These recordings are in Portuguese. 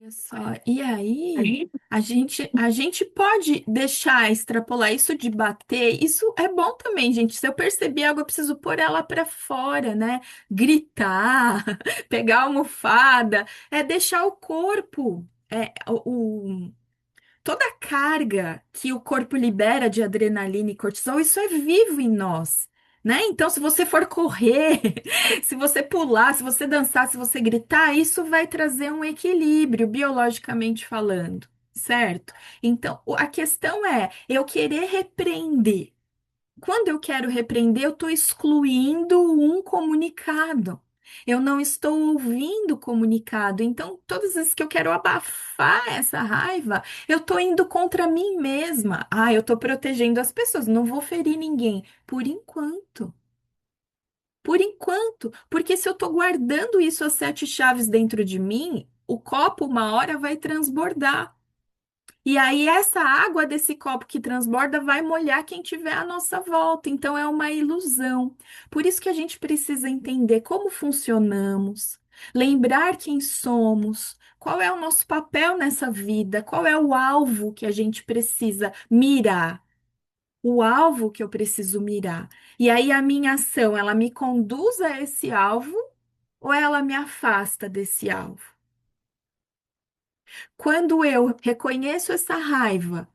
Olha só, e aí a gente pode deixar extrapolar isso de bater, isso é bom também, gente. Se eu perceber algo, eu preciso pôr ela para fora, né? Gritar, pegar a almofada, é deixar o corpo, toda a carga que o corpo libera de adrenalina e cortisol, isso é vivo em nós, né? Então, se você for correr, se você pular, se você dançar, se você gritar, isso vai trazer um equilíbrio, biologicamente falando, certo? Então, a questão é eu querer repreender. Quando eu quero repreender, eu estou excluindo um comunicado. Eu não estou ouvindo o comunicado. Então, todas as vezes que eu quero abafar essa raiva, eu estou indo contra mim mesma. Ah, eu estou protegendo as pessoas, não vou ferir ninguém. Por enquanto. Por enquanto. Porque se eu estou guardando isso às sete chaves dentro de mim, o copo uma hora vai transbordar. E aí, essa água desse copo que transborda vai molhar quem tiver à nossa volta. Então, é uma ilusão. Por isso que a gente precisa entender como funcionamos, lembrar quem somos, qual é o nosso papel nessa vida, qual é o alvo que a gente precisa mirar, o alvo que eu preciso mirar. E aí, a minha ação, ela me conduz a esse alvo ou ela me afasta desse alvo? Quando eu reconheço essa raiva,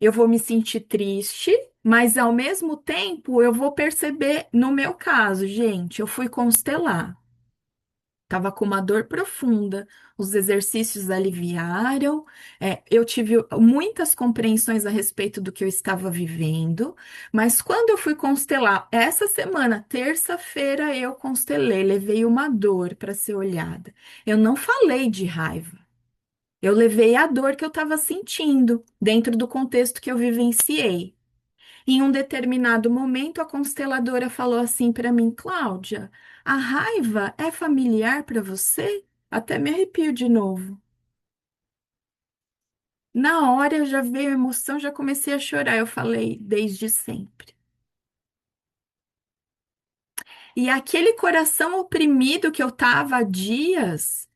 eu vou me sentir triste, mas ao mesmo tempo eu vou perceber, no meu caso, gente, eu fui constelar. Tava com uma dor profunda, os exercícios aliviaram, eu tive muitas compreensões a respeito do que eu estava vivendo, mas quando eu fui constelar, essa semana, terça-feira, eu constelei, levei uma dor para ser olhada. Eu não falei de raiva. Eu levei a dor que eu estava sentindo dentro do contexto que eu vivenciei. Em um determinado momento, a consteladora falou assim para mim, Cláudia, a raiva é familiar para você? Até me arrepio de novo. Na hora eu já veio a emoção, já comecei a chorar. Eu falei, desde sempre. E aquele coração oprimido que eu tava há dias,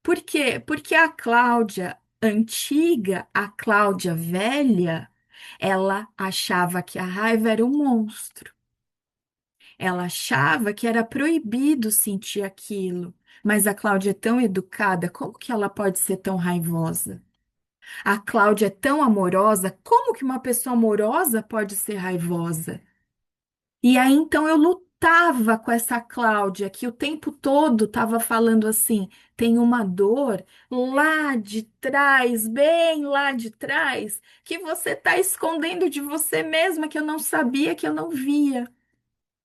por quê? Porque a Cláudia antiga, a Cláudia velha, ela achava que a raiva era um monstro. Ela achava que era proibido sentir aquilo. Mas a Cláudia é tão educada, como que ela pode ser tão raivosa? A Cláudia é tão amorosa, como que uma pessoa amorosa pode ser raivosa? E aí então eu lutava com essa Cláudia que o tempo todo estava falando assim: tem uma dor lá de trás, bem lá de trás, que você está escondendo de você mesma, que eu não sabia, que eu não via.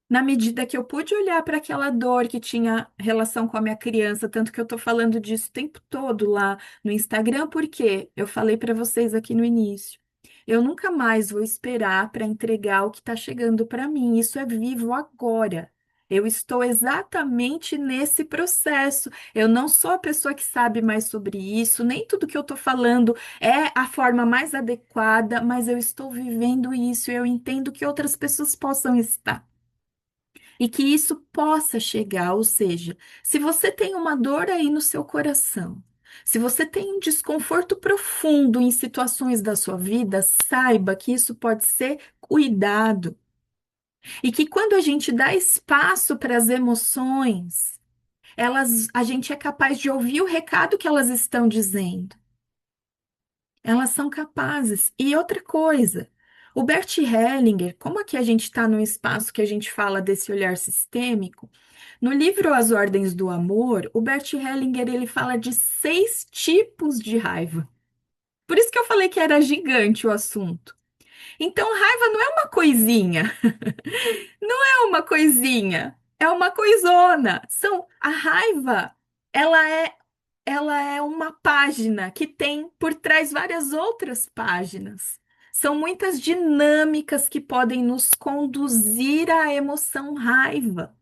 Na medida que eu pude olhar para aquela dor que tinha relação com a minha criança, tanto que eu estou falando disso o tempo todo lá no Instagram, porque eu falei para vocês aqui no início. Eu nunca mais vou esperar para entregar o que está chegando para mim. Isso é vivo agora. Eu estou exatamente nesse processo. Eu não sou a pessoa que sabe mais sobre isso, nem tudo que eu estou falando é a forma mais adequada, mas eu estou vivendo isso. Eu entendo que outras pessoas possam estar e que isso possa chegar. Ou seja, se você tem uma dor aí no seu coração, se você tem um desconforto profundo em situações da sua vida, saiba que isso pode ser cuidado e que quando a gente dá espaço para as emoções, a gente é capaz de ouvir o recado que elas estão dizendo. Elas são capazes. E outra coisa, o Bert Hellinger, como aqui a gente está num espaço que a gente fala desse olhar sistêmico, no livro As Ordens do Amor, o Bert Hellinger ele fala de seis tipos de raiva. Por isso que eu falei que era gigante o assunto. Então, raiva não é uma coisinha, não é uma coisinha, é uma coisona. A raiva, ela é ela é uma página que tem por trás várias outras páginas. São muitas dinâmicas que podem nos conduzir à emoção raiva.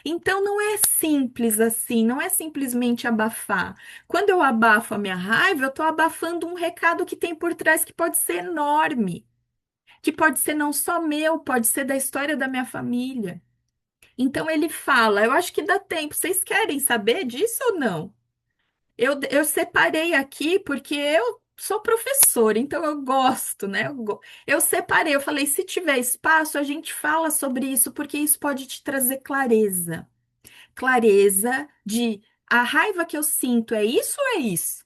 Então não é simples assim, não é simplesmente abafar. Quando eu abafo a minha raiva, eu estou abafando um recado que tem por trás que pode ser enorme, que pode ser não só meu, pode ser da história da minha família. Então ele fala, eu acho que dá tempo. Vocês querem saber disso ou não? Eu separei aqui porque eu sou professora, então eu gosto, né? Eu separei, eu falei, se tiver espaço, a gente fala sobre isso, porque isso pode te trazer clareza. Clareza de a raiva que eu sinto é isso ou é isso?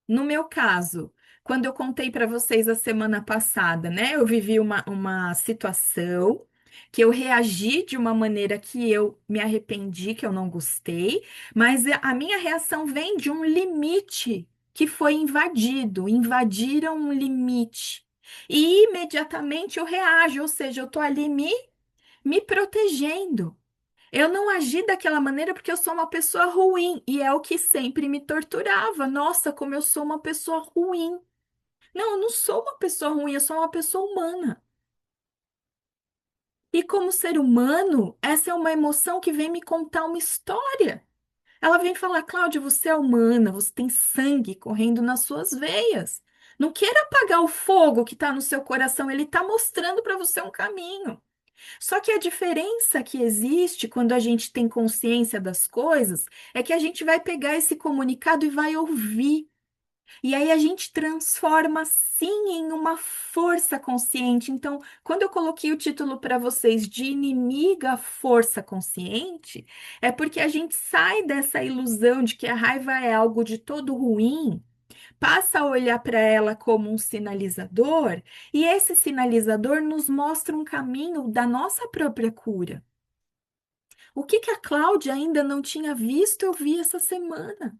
No meu caso, quando eu contei para vocês a semana passada, né? Eu vivi uma situação que eu reagi de uma maneira que eu me arrependi, que eu não gostei, mas a minha reação vem de um limite que foi invadido, invadiram um limite. E imediatamente eu reajo, ou seja, eu tô ali me protegendo. Eu não agi daquela maneira porque eu sou uma pessoa ruim e é o que sempre me torturava. Nossa, como eu sou uma pessoa ruim. Não, eu não sou uma pessoa ruim, eu sou uma pessoa humana. E como ser humano, essa é uma emoção que vem me contar uma história. Ela vem falar, Cláudia, você é humana, você tem sangue correndo nas suas veias. Não queira apagar o fogo que está no seu coração, ele está mostrando para você um caminho. Só que a diferença que existe quando a gente tem consciência das coisas é que a gente vai pegar esse comunicado e vai ouvir. E aí a gente transforma sim em uma força consciente. Então, quando eu coloquei o título para vocês de Inimiga Força Consciente, é porque a gente sai dessa ilusão de que a raiva é algo de todo ruim, passa a olhar para ela como um sinalizador, e esse sinalizador nos mostra um caminho da nossa própria cura. O que que a Cláudia ainda não tinha visto, eu vi essa semana.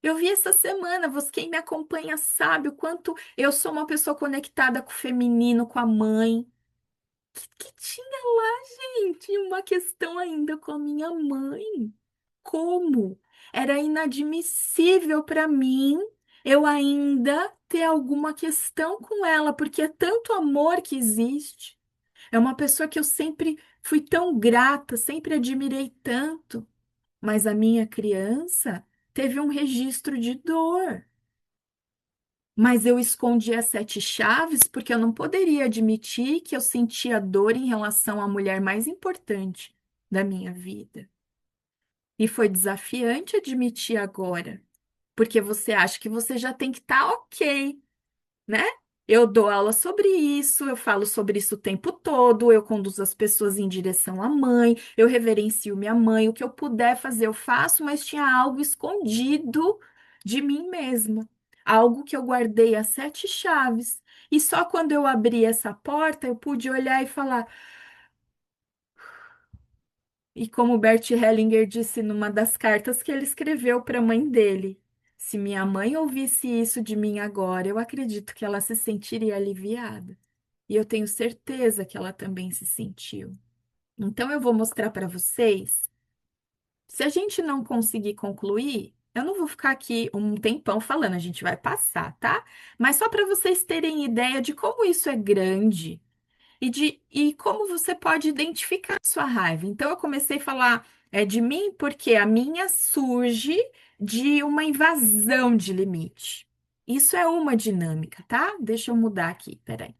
Eu vi essa semana, você, quem me acompanha sabe o quanto eu sou uma pessoa conectada com o feminino, com a mãe. Que tinha lá, gente, uma questão ainda com a minha mãe. Como? Era inadmissível para mim eu ainda ter alguma questão com ela, porque é tanto amor que existe. É uma pessoa que eu sempre fui tão grata, sempre admirei tanto, mas a minha criança teve um registro de dor. Mas eu escondi as sete chaves porque eu não poderia admitir que eu sentia dor em relação à mulher mais importante da minha vida. E foi desafiante admitir agora, porque você acha que você já tem que estar ok, né? Eu dou aula sobre isso, eu falo sobre isso o tempo todo, eu conduzo as pessoas em direção à mãe, eu reverencio minha mãe, o que eu puder fazer eu faço, mas tinha algo escondido de mim mesma, algo que eu guardei as sete chaves. E só quando eu abri essa porta eu pude olhar e falar. E como Bert Hellinger disse numa das cartas que ele escreveu para a mãe dele, se minha mãe ouvisse isso de mim agora, eu acredito que ela se sentiria aliviada. E eu tenho certeza que ela também se sentiu. Então eu vou mostrar para vocês. Se a gente não conseguir concluir, eu não vou ficar aqui um tempão falando, a gente vai passar, tá? Mas só para vocês terem ideia de como isso é grande e como você pode identificar sua raiva. Então, eu comecei a falar de mim porque a minha surge de uma invasão de limite. Isso é uma dinâmica, tá? Deixa eu mudar aqui, peraí.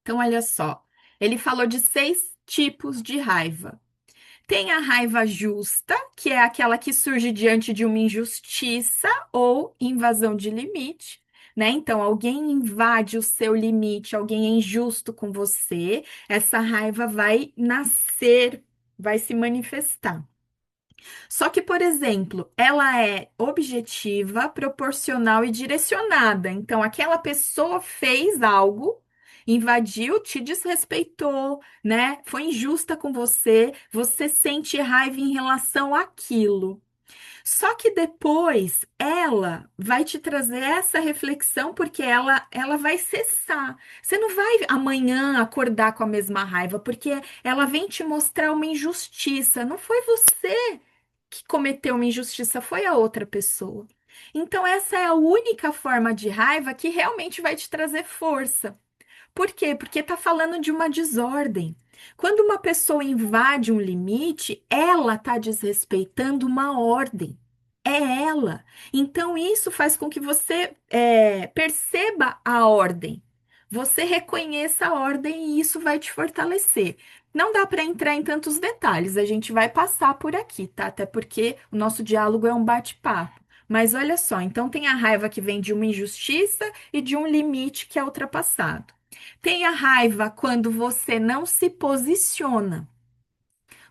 Então, olha só. Ele falou de seis tipos de raiva. Tem a raiva justa, que é aquela que surge diante de uma injustiça ou invasão de limite, né? Então, alguém invade o seu limite, alguém é injusto com você, essa raiva vai nascer, vai se manifestar. Só que, por exemplo, ela é objetiva, proporcional e direcionada. Então, aquela pessoa fez algo, invadiu, te desrespeitou, né? Foi injusta com você, você sente raiva em relação àquilo. Só que depois ela vai te trazer essa reflexão porque ela vai cessar. Você não vai amanhã acordar com a mesma raiva, porque ela vem te mostrar uma injustiça. Não foi você que cometeu uma injustiça, foi a outra pessoa. Então, essa é a única forma de raiva que realmente vai te trazer força. Por quê? Porque está falando de uma desordem. Quando uma pessoa invade um limite, ela está desrespeitando uma ordem. É ela. Então, isso faz com que você perceba a ordem. Você reconheça a ordem e isso vai te fortalecer. Não dá para entrar em tantos detalhes, a gente vai passar por aqui, tá? Até porque o nosso diálogo é um bate-papo. Mas olha só, então tem a raiva que vem de uma injustiça e de um limite que é ultrapassado. Tem a raiva quando você não se posiciona.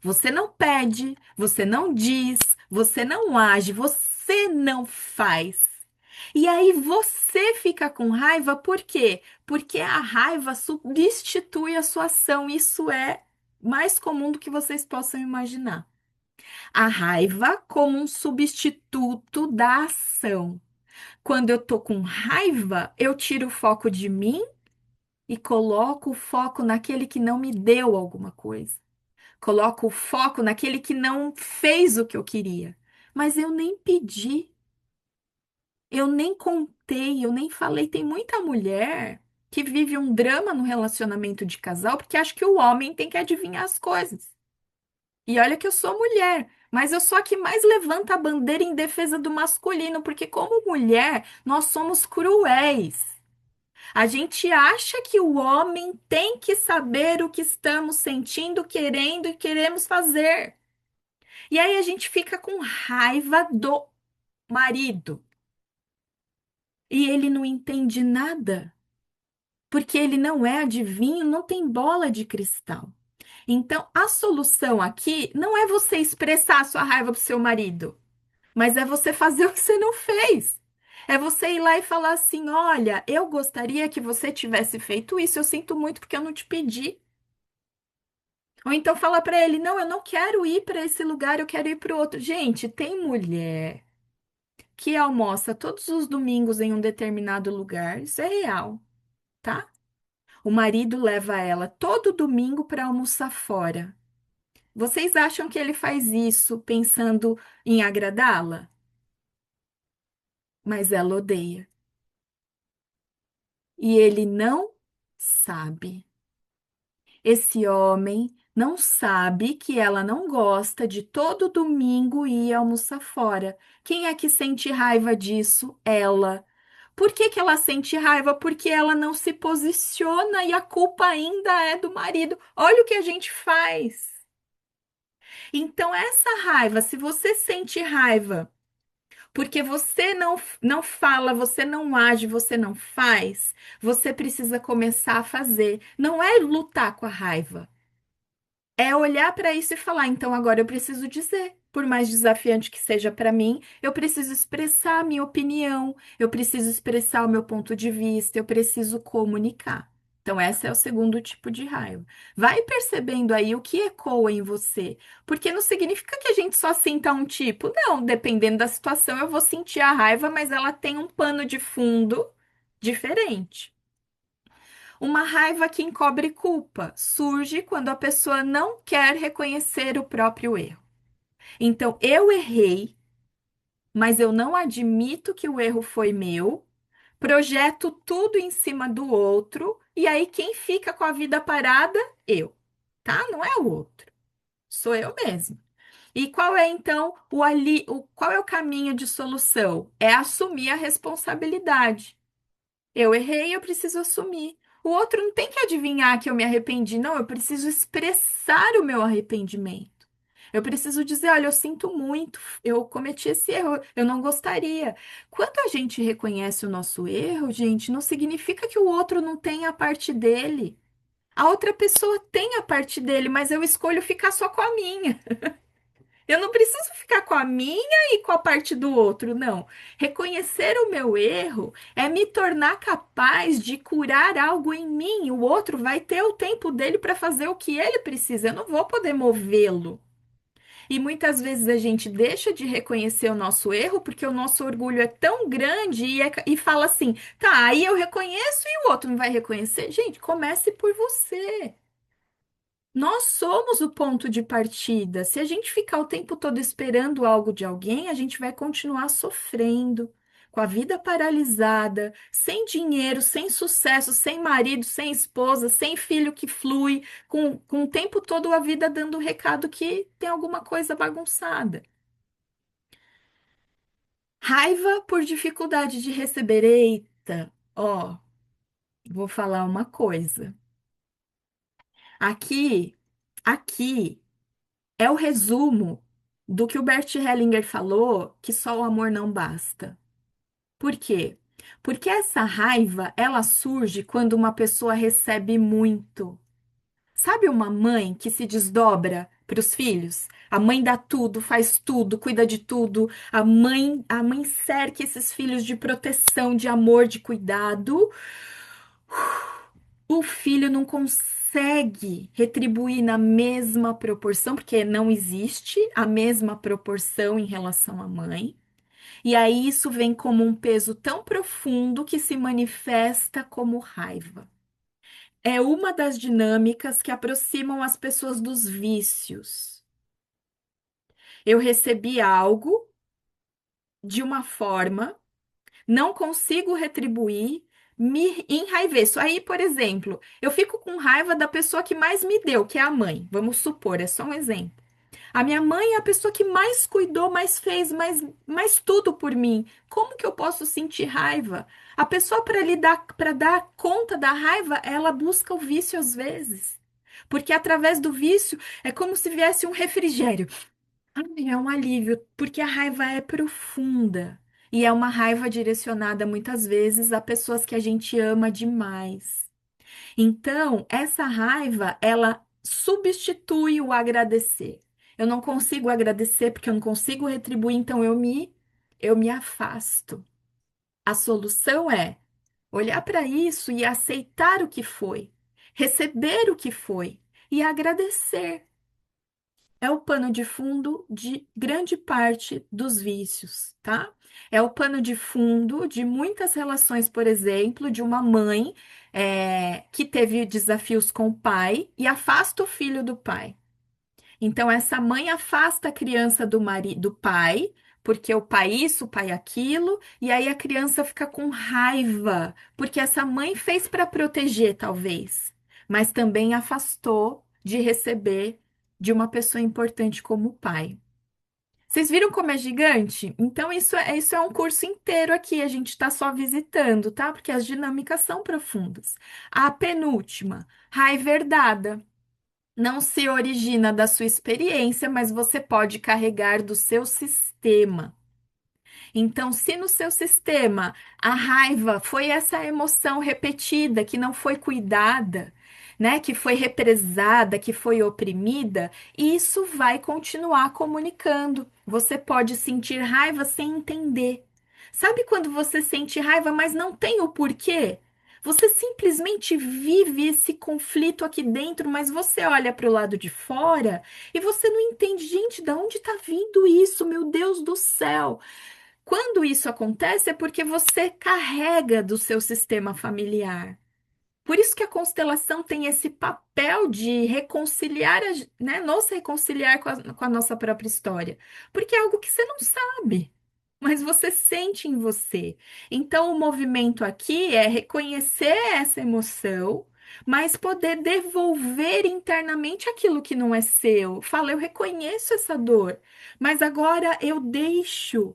Você não pede, você não diz, você não age, você não faz. E aí você fica com raiva, por quê? Porque a raiva substitui a sua ação. Isso é mais comum do que vocês possam imaginar. A raiva como um substituto da ação. Quando eu tô com raiva, eu tiro o foco de mim e coloco o foco naquele que não me deu alguma coisa. Coloco o foco naquele que não fez o que eu queria. Mas eu nem pedi, eu nem contei, eu nem falei. Tem muita mulher que vive um drama no relacionamento de casal porque acha que o homem tem que adivinhar as coisas. E olha que eu sou mulher, mas eu sou a que mais levanta a bandeira em defesa do masculino, porque como mulher, nós somos cruéis. A gente acha que o homem tem que saber o que estamos sentindo, querendo e queremos fazer. E aí a gente fica com raiva do marido. E ele não entende nada, porque ele não é adivinho, não tem bola de cristal. Então, a solução aqui não é você expressar a sua raiva pro seu marido, mas é você fazer o que você não fez. É você ir lá e falar assim: olha, eu gostaria que você tivesse feito isso, eu sinto muito porque eu não te pedi. Ou então falar para ele: não, eu não quero ir para esse lugar, eu quero ir para o outro. Gente, tem mulher que almoça todos os domingos em um determinado lugar, isso é real, tá? O marido leva ela todo domingo para almoçar fora. Vocês acham que ele faz isso pensando em agradá-la? Mas ela odeia. E ele não sabe. Esse homem não sabe que ela não gosta de todo domingo ir almoçar fora. Quem é que sente raiva disso? Ela. Por que que ela sente raiva? Porque ela não se posiciona e a culpa ainda é do marido. Olha o que a gente faz. Então, essa raiva, se você sente raiva porque você não fala, você não age, você não faz, você precisa começar a fazer. Não é lutar com a raiva. É olhar para isso e falar, então agora eu preciso dizer, por mais desafiante que seja para mim, eu preciso expressar a minha opinião, eu preciso expressar o meu ponto de vista, eu preciso comunicar. Então, esse é o segundo tipo de raiva. Vai percebendo aí o que ecoa em você, porque não significa que a gente só sinta um tipo. Não, dependendo da situação, eu vou sentir a raiva, mas ela tem um pano de fundo diferente. Uma raiva que encobre culpa surge quando a pessoa não quer reconhecer o próprio erro. Então, eu errei, mas eu não admito que o erro foi meu, projeto tudo em cima do outro, e aí quem fica com a vida parada? Eu, tá? Não é o outro, sou eu mesmo. E qual é então qual é o caminho de solução? É assumir a responsabilidade. Eu errei, eu preciso assumir. O outro não tem que adivinhar que eu me arrependi, não, eu preciso expressar o meu arrependimento. Eu preciso dizer, olha, eu sinto muito, eu cometi esse erro, eu não gostaria. Quando a gente reconhece o nosso erro, gente, não significa que o outro não tem a parte dele. A outra pessoa tem a parte dele, mas eu escolho ficar só com a minha. Eu não preciso ficar com a minha e com a parte do outro, não. Reconhecer o meu erro é me tornar capaz de curar algo em mim. O outro vai ter o tempo dele para fazer o que ele precisa. Eu não vou poder movê-lo. E muitas vezes a gente deixa de reconhecer o nosso erro porque o nosso orgulho é tão grande e fala assim: tá, aí eu reconheço e o outro não vai reconhecer. Gente, comece por você. Nós somos o ponto de partida. Se a gente ficar o tempo todo esperando algo de alguém, a gente vai continuar sofrendo, com a vida paralisada, sem dinheiro, sem sucesso, sem marido, sem esposa, sem filho que flui, com o tempo todo a vida dando recado que tem alguma coisa bagunçada. Raiva por dificuldade de receber. Eita, ó, vou falar uma coisa. Aqui. Aqui é o resumo do que o Bert Hellinger falou, que só o amor não basta. Por quê? Porque essa raiva, ela surge quando uma pessoa recebe muito. Sabe uma mãe que se desdobra para os filhos? A mãe dá tudo, faz tudo, cuida de tudo. A mãe cerca esses filhos de proteção, de amor, de cuidado. O filho não consegue retribuir na mesma proporção, porque não existe a mesma proporção em relação à mãe. E aí isso vem como um peso tão profundo que se manifesta como raiva. É uma das dinâmicas que aproximam as pessoas dos vícios. Eu recebi algo de uma forma, não consigo retribuir, me enraiveço. Aí, por exemplo, eu fico com raiva da pessoa que mais me deu, que é a mãe. Vamos supor, é só um exemplo. A minha mãe é a pessoa que mais cuidou, mais fez, mais tudo por mim. Como que eu posso sentir raiva? A pessoa para dar conta da raiva, ela busca o vício às vezes. Porque através do vício é como se viesse um refrigério. Ai, é um alívio, porque a raiva é profunda. E é uma raiva direcionada muitas vezes a pessoas que a gente ama demais. Então, essa raiva, ela substitui o agradecer. Eu não consigo agradecer porque eu não consigo retribuir, então eu me afasto. A solução é olhar para isso e aceitar o que foi, receber o que foi e agradecer. É o pano de fundo de grande parte dos vícios, tá? É o pano de fundo de muitas relações, por exemplo, de uma mãe que teve desafios com o pai e afasta o filho do pai. Então, essa mãe afasta a criança do pai, porque o pai isso, o pai aquilo, e aí a criança fica com raiva, porque essa mãe fez para proteger, talvez, mas também afastou de receber de uma pessoa importante como o pai. Vocês viram como é gigante? Então, isso é um curso inteiro aqui, a gente está só visitando, tá? Porque as dinâmicas são profundas. A penúltima, raiva herdada. Não se origina da sua experiência, mas você pode carregar do seu sistema. Então, se no seu sistema a raiva foi essa emoção repetida, que não foi cuidada, né, que foi represada, que foi oprimida, isso vai continuar comunicando. Você pode sentir raiva sem entender. Sabe quando você sente raiva, mas não tem o porquê? Você simplesmente vive esse conflito aqui dentro, mas você olha para o lado de fora e você não entende, gente, de onde está vindo isso? Meu Deus do céu! Quando isso acontece é porque você carrega do seu sistema familiar. Por isso que a constelação tem esse papel de reconciliar, né, nos reconciliar com a nossa própria história. Porque é algo que você não sabe, mas você sente em você. Então, o movimento aqui é reconhecer essa emoção, mas poder devolver internamente aquilo que não é seu. Fala, eu reconheço essa dor, mas agora eu deixo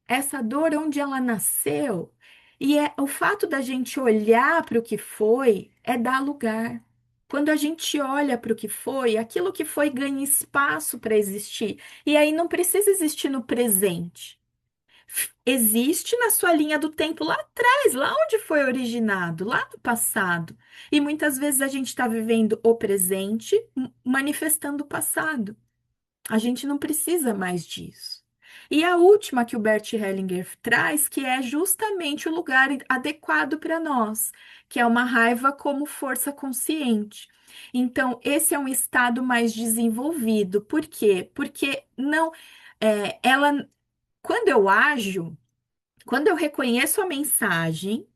essa dor onde ela nasceu. E é o fato da gente olhar para o que foi é dar lugar. Quando a gente olha para o que foi, aquilo que foi ganha espaço para existir. E aí não precisa existir no presente. Existe na sua linha do tempo lá atrás, lá onde foi originado, lá no passado. E muitas vezes a gente está vivendo o presente, manifestando o passado. A gente não precisa mais disso. E a última que o Bert Hellinger traz, que é justamente o lugar adequado para nós, que é uma raiva como força consciente. Então, esse é um estado mais desenvolvido. Por quê? Porque não, ela, quando eu ajo, quando eu reconheço a mensagem,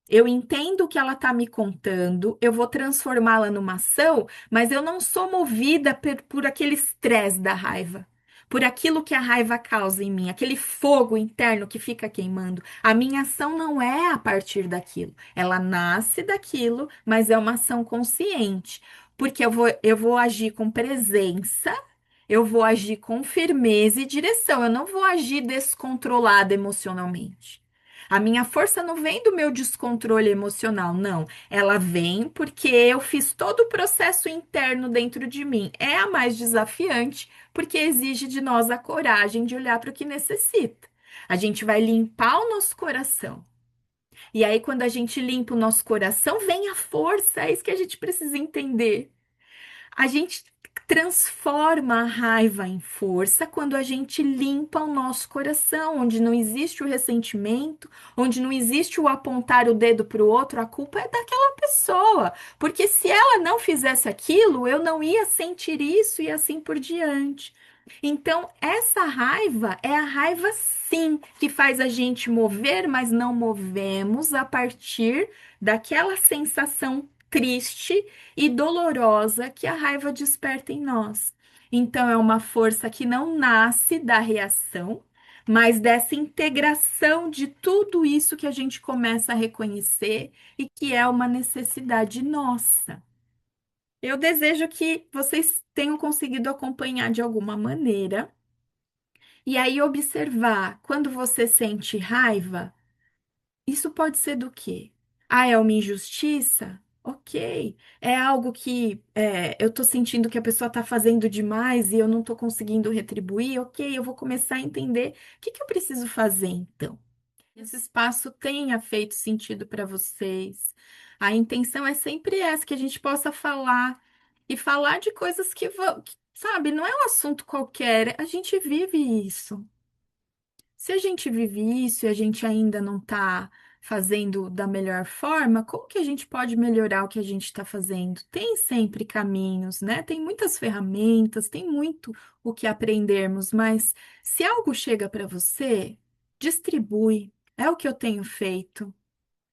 eu entendo o que ela está me contando, eu vou transformá-la numa ação, mas eu não sou movida por aquele estresse da raiva, por aquilo que a raiva causa em mim, aquele fogo interno que fica queimando. A minha ação não é a partir daquilo, ela nasce daquilo, mas é uma ação consciente, porque eu vou agir com presença. Eu vou agir com firmeza e direção. Eu não vou agir descontrolada emocionalmente. A minha força não vem do meu descontrole emocional, não. Ela vem porque eu fiz todo o processo interno dentro de mim. É a mais desafiante, porque exige de nós a coragem de olhar para o que necessita. A gente vai limpar o nosso coração. E aí, quando a gente limpa o nosso coração, vem a força. É isso que a gente precisa entender. A gente transforma a raiva em força quando a gente limpa o nosso coração, onde não existe o ressentimento, onde não existe o apontar o dedo para o outro, a culpa é daquela pessoa. Porque se ela não fizesse aquilo, eu não ia sentir isso e assim por diante. Então, essa raiva é a raiva, sim, que faz a gente mover, mas não movemos a partir daquela sensação triste e dolorosa que a raiva desperta em nós. Então, é uma força que não nasce da reação, mas dessa integração de tudo isso que a gente começa a reconhecer e que é uma necessidade nossa. Eu desejo que vocês tenham conseguido acompanhar de alguma maneira e aí observar quando você sente raiva. Isso pode ser do quê? Ah, é uma injustiça? Ok. É algo que eu tô sentindo que a pessoa tá fazendo demais e eu não tô conseguindo retribuir? Ok, eu vou começar a entender o que que eu preciso fazer então. Esse espaço tenha feito sentido para vocês. A intenção é sempre essa, que a gente possa falar e falar de coisas que, sabe, não é um assunto qualquer, a gente vive isso. Se a gente vive isso e a gente ainda não está fazendo da melhor forma, como que a gente pode melhorar o que a gente está fazendo? Tem sempre caminhos, né? Tem muitas ferramentas, tem muito o que aprendermos, mas se algo chega para você, distribui. É o que eu tenho feito,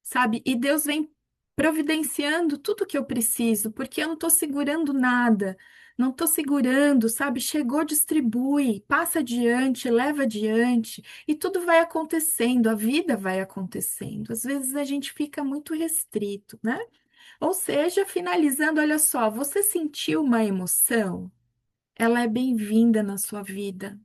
sabe? E Deus vem providenciando tudo que eu preciso, porque eu não estou segurando nada, não estou segurando, sabe? Chegou, distribui, passa adiante, leva adiante, e tudo vai acontecendo, a vida vai acontecendo. Às vezes a gente fica muito restrito, né? Ou seja, finalizando, olha só, você sentiu uma emoção? Ela é bem-vinda na sua vida.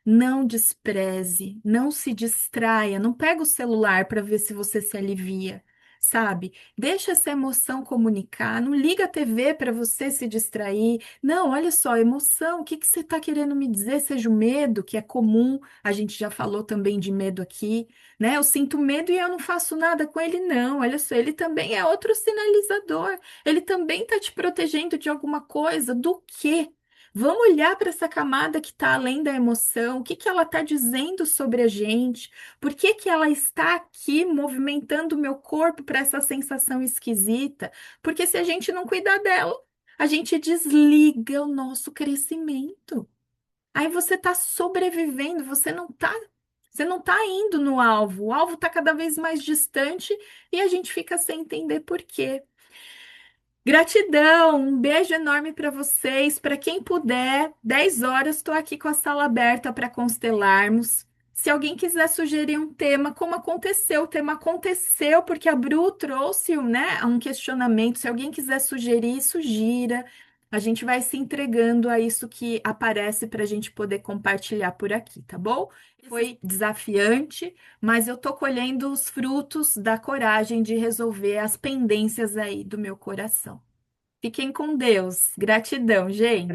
Não despreze, não se distraia, não pega o celular para ver se você se alivia, sabe? Deixa essa emoção comunicar, não liga a TV para você se distrair. Não, olha só, emoção, o que que você está querendo me dizer? Seja o medo, que é comum, a gente já falou também de medo aqui, né? Eu sinto medo e eu não faço nada com ele, não. Olha só, ele também é outro sinalizador. Ele também está te protegendo de alguma coisa. Do quê? Vamos olhar para essa camada que está além da emoção, o que que ela está dizendo sobre a gente, por que que ela está aqui movimentando o meu corpo para essa sensação esquisita? Porque se a gente não cuidar dela, a gente desliga o nosso crescimento. Aí você está sobrevivendo, você não tá indo no alvo, o alvo está cada vez mais distante e a gente fica sem entender por quê. Gratidão, um beijo enorme para vocês. Para quem puder, 10 horas estou aqui com a sala aberta para constelarmos. Se alguém quiser sugerir um tema, como aconteceu, o tema aconteceu porque a Bru trouxe, né, um questionamento. Se alguém quiser sugerir, sugira. A gente vai se entregando a isso que aparece para a gente poder compartilhar por aqui, tá bom? Foi desafiante, mas eu tô colhendo os frutos da coragem de resolver as pendências aí do meu coração. Fiquem com Deus. Gratidão, gente.